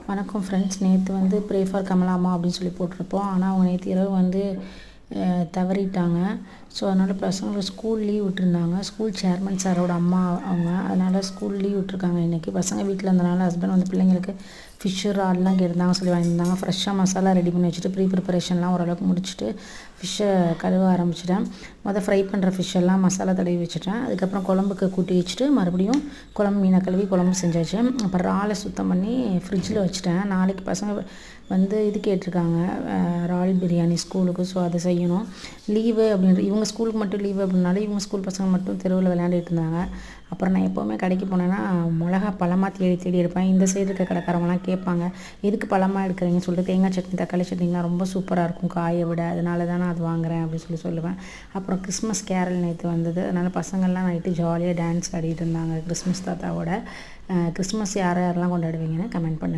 வணக்கம் ஃப்ரெண்ட்ஸ். நேற்று வந்து ப்ரே ஃபார் கமலாம்மா அப்படின்னு சொல்லி போட்டிருப்போம். ஆனால் அவங்க நேற்று இரவு வந்து தவறிட்டாங்க. ஸோ அதனால் பசங்களுக்கு ஸ்கூல் லீவ் விட்டுருந்தாங்க. ஸ்கூல் சேர்மன் சாரோட அம்மா அவங்க. அதனால் ஸ்கூல் லீவ் விட்டுருக்காங்க இன்றைக்கி. பசங்க வீட்டில் இருந்தனால ஹஸ்பண்ட் வந்து பிள்ளைங்களுக்கு ஃபிஷ்ஷு ரால்லாம் கேட்டிருந்தாங்க, சொல்லி வாங்கியிருந்தாங்க. ஃப்ரெஷ்ஷாக மசாலா ரெடி பண்ணி வச்சுட்டு ப்ரிப்பரேஷன்லாம் ஓரளவுக்கு முடிச்சுட்டு ஃபிஷ்ஷை கழுவ ஆரம்பிச்சிட்டேன். ஃப்ரை பண்ணுற ஃபிஷ்ஷெல்லாம் மசாலா தடவி வச்சுட்டேன். அதுக்கப்புறம் குழம்புக்கு கூட்டி வச்சுட்டு மறுபடியும் குழம்பு மீனை கழுவி குழம்பு செஞ்சாச்சு. அப்புறம் இறாலை சுத்தம் பண்ணி ஃப்ரிட்ஜில் வச்சுட்டேன். நாளைக்கு பசங்க வந்து இது கேட்டிருக்காங்க, இறால் பிரியாணி ஸ்கூலுக்கு. ஸோ அதை செய்யணும். லீவு அப்படின்ற இவங்க ஸ்கூலுக்கு மட்டும் லீவு அப்படின்னால இவங்க ஸ்கூல் பசங்க மட்டும் தெருவில் விளையாண்டுட்டு இருந்தாங்க. அப்புறம் நான் எப்போவுமே கடைக்கு போனேன்னா மிளகா பழமாக தேடி தேடி எடுப்பேன். இந்த சைடு இருக்க கடைக்காரவங்களாம் கேட்பாங்க, எதுக்கு பழமாக எடுக்கிறீங்கன்னு சொல்லிட்டு. தேங்காய் சட்னி தக்காளி சட்னிலாம் ரொம்ப சூப்பராக இருக்கும் காயை விட, அதனால தான் நான் அது வாங்குகிறேன் அப்படின்னு சொல்லுவேன். அப்புறம் கிறிஸ்மஸ் கேரல் நேற்று வந்தது. அதனால் பசங்கள்லாம் நைட்டு ஜாலியாக டான்ஸ் ஆடிட்டு இருந்தாங்க கிறிஸ்மஸ் தாத்தாவோட. கிறிஸ்மஸ் யாரெல்லாம் கொண்டாடுவீங்கன்னு கமெண்ட் பண்ணுங்கள்.